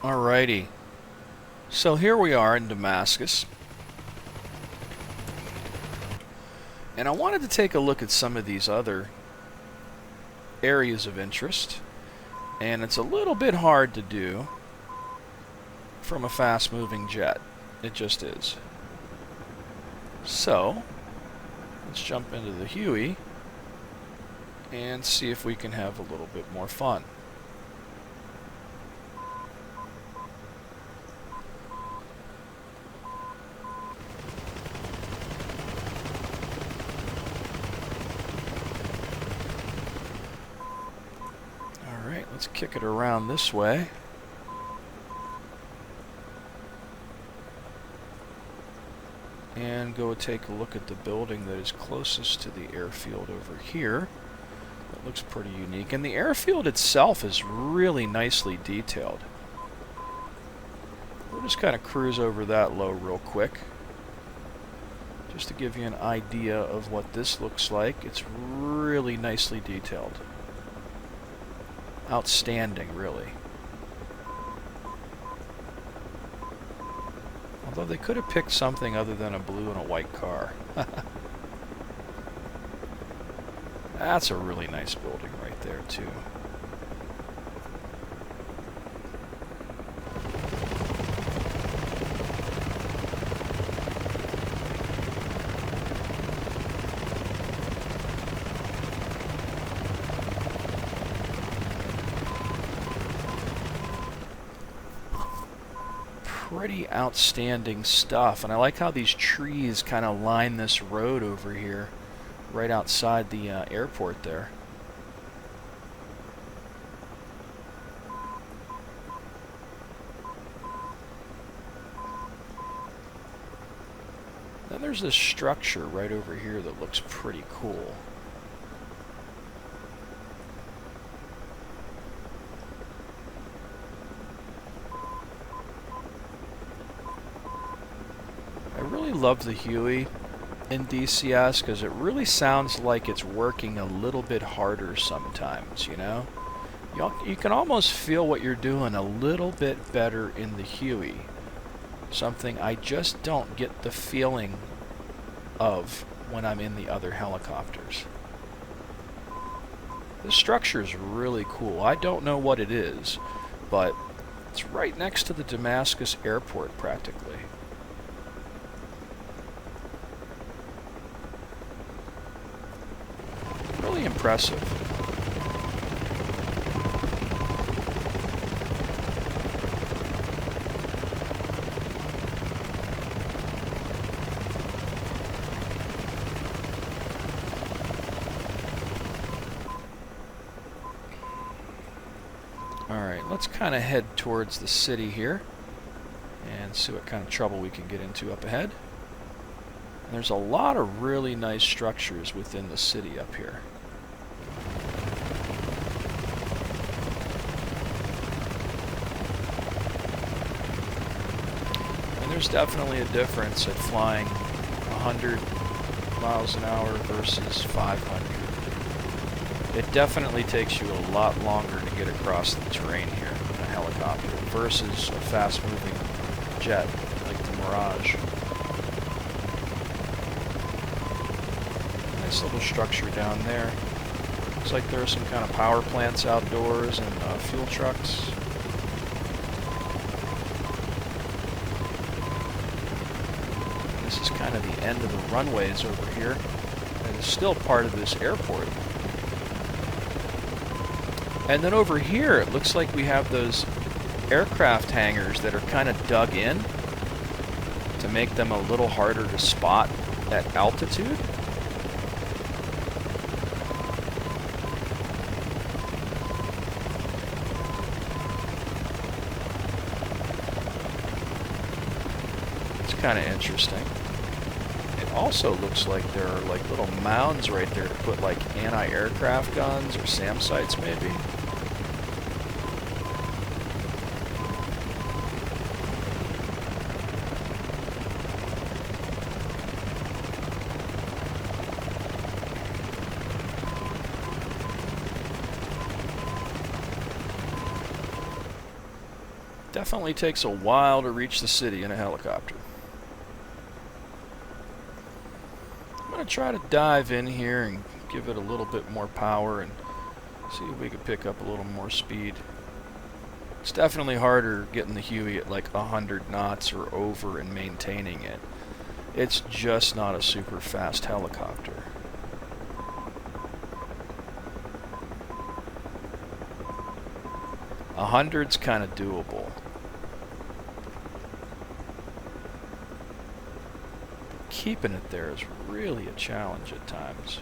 Alrighty, so here we are in Damascus, and I wanted to take a look at some of these other areas of interest, and it's a little bit hard to do from a fast-moving jet. It just is. So let's jump into the Huey and see if we can have a little bit more fun. Alright, let's kick it around this way. And go take a look at the building that is closest to the airfield over here. That looks pretty unique. And the airfield itself is really nicely detailed. We'll just kind of cruise over that low real quick, just to give you an idea of what this looks like. It's really nicely detailed. Outstanding, really. Although they could have picked something other than a blue and a white car. That's a really nice building right there, too. Pretty outstanding stuff, and I like how these trees kind of line this road over here right outside the airport there. Then there's this structure right over here that looks pretty cool. Love the Huey in DCS because it really sounds like it's working a little bit harder sometimes, you know? You can almost feel what you're doing a little bit better in the Huey. Something I just don't get the feeling of when I'm in the other helicopters. The structure is really cool. I don't know what it is, but it's right next to the Damascus airport practically. Really impressive. Alright, let's kind of head towards the city here and see what kind of trouble we can get into up ahead. And there's a lot of really nice structures within the city up here. There's definitely a difference at flying 100 miles an hour versus 500. It definitely takes you a lot longer to get across the terrain here in a helicopter versus a fast-moving jet like the Mirage. Nice little structure down there. Looks like there are some kind of power plants outdoors and fuel trucks. This is kind of the end of the runways over here, and it's still part of this airport. And then over here, it looks like we have those aircraft hangars that are kind of dug in to make them a little harder to spot at altitude. It's kind of interesting. It also looks like there are like little mounds right there to put like anti-aircraft guns or SAM sites maybe. Definitely takes a while to reach the city in a helicopter. I'm going to try to dive in here and give it a little bit more power and see if we can pick up a little more speed. It's definitely harder getting the Huey at like 100 knots or over and maintaining it. It's just not a super fast helicopter. 100's kind of doable. Keeping it there is really a challenge at times.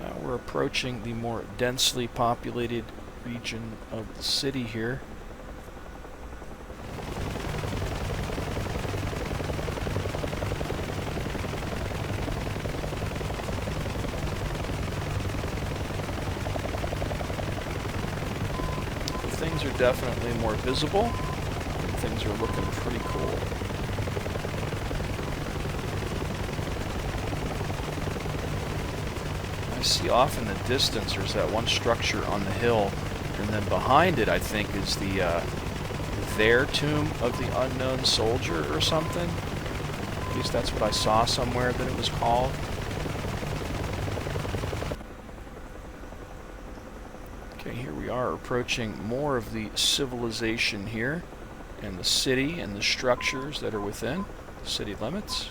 Now we're approaching the more densely populated region of the city here. Things are definitely more visible, and things are looking pretty cool. I see off in the distance there's that one structure on the hill, and then behind it I think is the their tomb of the unknown soldier or something. At least that's what I saw somewhere that it was called. Okay, here we are approaching more of the civilization here, and the city and the structures that are within the city limits.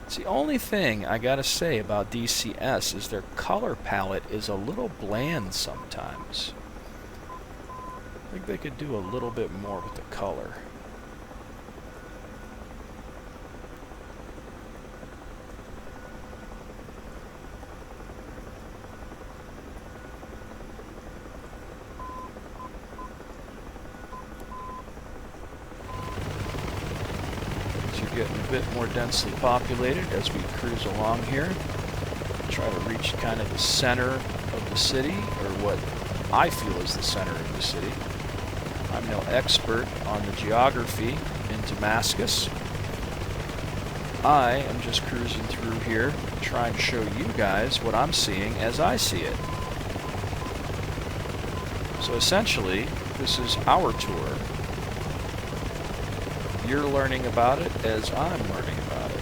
It's the only thing I gotta say about DCS is their color palette is a little bland sometimes. I think they could do a little bit more with the color. Getting a bit more densely populated as we cruise along here. Try to reach kind of the center of the city, or what I feel is the center of the city. I'm no expert on the geography in Damascus. I am just cruising through here, trying to show you guys what I'm seeing as I see it. So essentially, this is our tour. You're learning about it as I'm learning about it.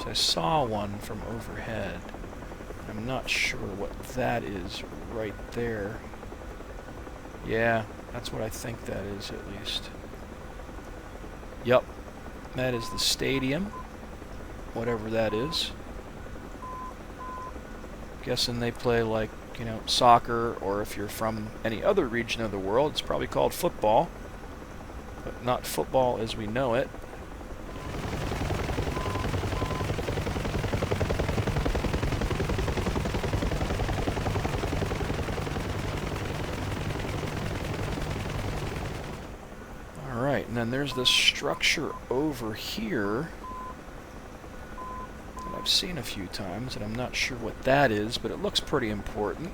So I saw one from overhead. I'm not sure what that is right there. Yeah, that's what I think that is, at least. Yep, that is the stadium, whatever that is. Guessing they play like, you know, soccer, or if you're from any other region of the world, it's probably called football, but not football as we know it. Alright, and then there's this structure over here I've seen a few times, and I'm not sure what that is, but it looks pretty important.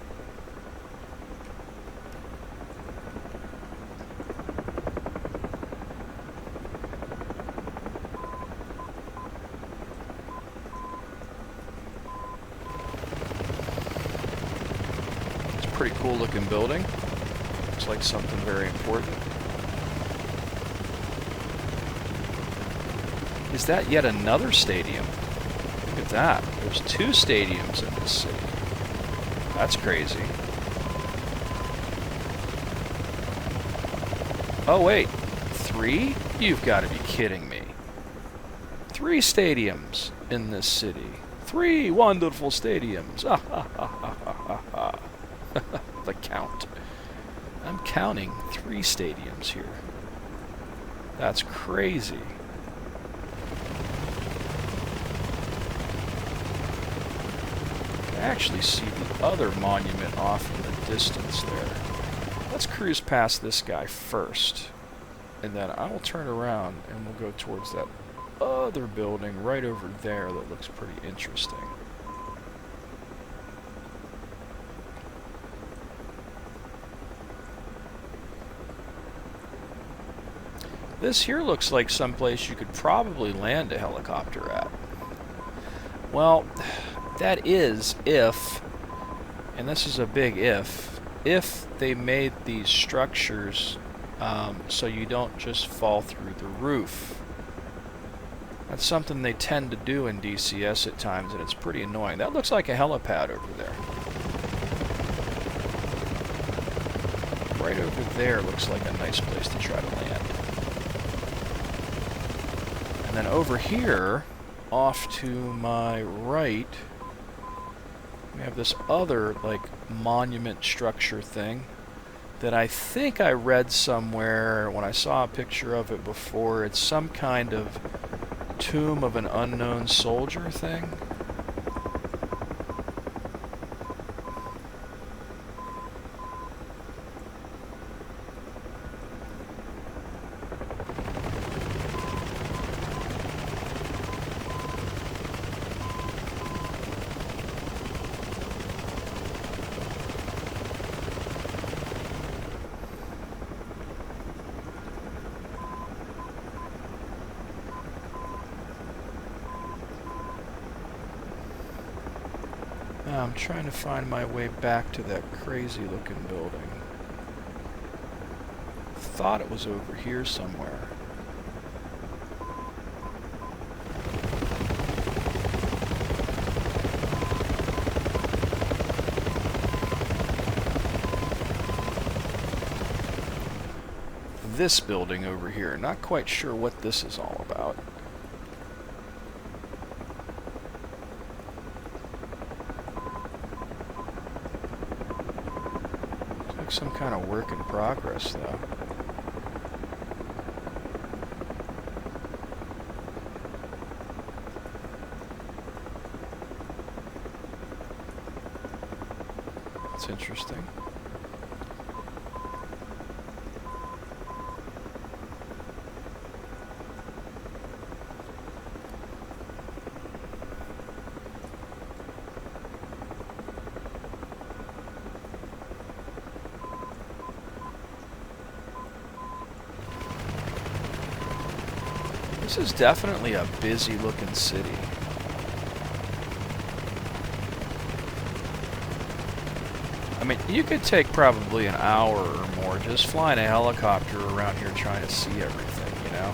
It's a pretty cool looking building. Looks like something very important. Is that yet another stadium? Look at that. There's 2 stadiums in this city. That's crazy. Oh wait, 3? You've got to be kidding me. 3 stadiums in this city. 3 wonderful stadiums. The count. I'm counting 3 stadiums here. That's crazy. I actually see the other monument off in the distance there. Let's cruise past this guy first, and then I will turn around and we'll go towards that other building right over there that looks pretty interesting. This here looks like someplace you could probably land a helicopter at. Well, that is if, and this is a big if they made these structures so you don't just fall through the roof. That's something they tend to do in DCS at times, and it's pretty annoying. That looks like a helipad over there. Right over there looks like a nice place to try to land. And then over here, off to my right, we have this other, like, monument structure thing that I think I read somewhere when I saw a picture of it before. It's some kind of tomb of an unknown soldier thing. Now I'm trying to find my way back to that crazy looking building. Thought it was over here somewhere. This building over here, not quite sure what this is all about. Some kind of work in progress, though. That's interesting. This is definitely a busy looking city. I mean, you could take probably an hour or more just flying a helicopter around here trying to see everything, you know?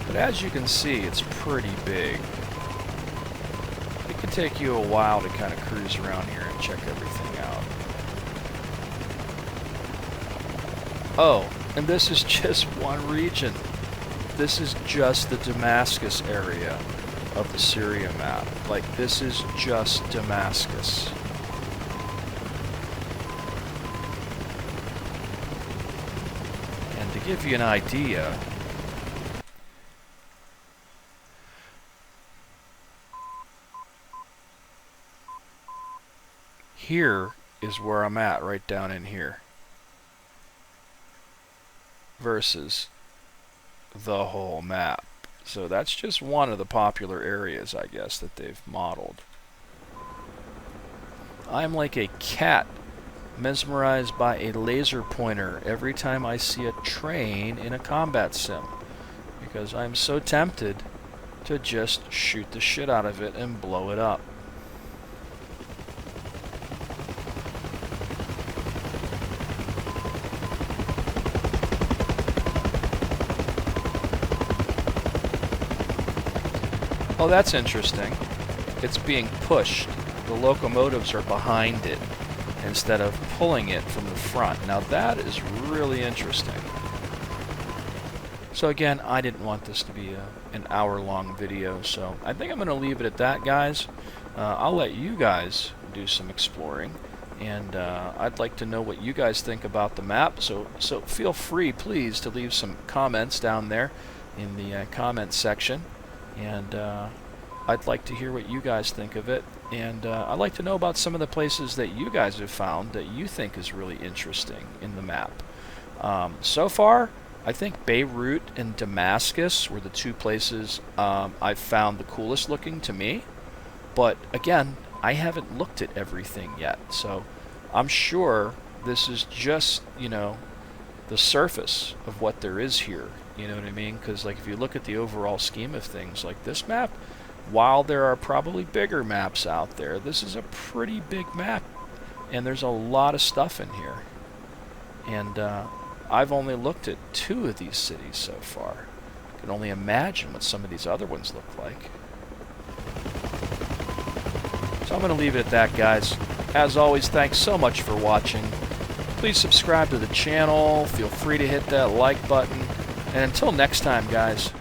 But as you can see, it's pretty big. It could take you a while to kind of cruise around here and check everything out. Oh, and this is just one region. This is just the Damascus area of the Syria map. Like, this is just Damascus. And to give you an idea, here is where I'm at, right down in here, versus the whole map. So that's just one of the popular areas, I guess, that they've modeled. I'm like a cat mesmerized by a laser pointer every time I see a train in a combat sim, because I'm so tempted to just shoot the shit out of it and blow it up. Oh, that's interesting. It's being pushed. The locomotives are behind it instead of pulling it from the front. Now that is really interesting. So again, I didn't want this to be an hour-long video, so I think I'm going to leave it at that, guys. I'll let you guys do some exploring, and I'd like to know what you guys think about the map. So feel free, please, to leave some comments down there in the comments section. And I'd like to hear what you guys think of it, and I'd like to know about some of the places that you guys have found that you think is really interesting in the map. So far, I think Beirut and Damascus were the two places I've found the coolest looking to me, but again, I haven't looked at everything yet, so I'm sure this is just, you know, the surface of what there is here. You know what I mean? Because like if you look at the overall scheme of things, like this map, while there are probably bigger maps out there, this is a pretty big map, and there's a lot of stuff in here. And I've only looked at 2 of these cities so far. I can only imagine what some of these other ones look like. So I'm going to leave it at that, guys. As always, thanks so much for watching. Please subscribe to the channel. Feel free to hit that like button. And until next time, guys,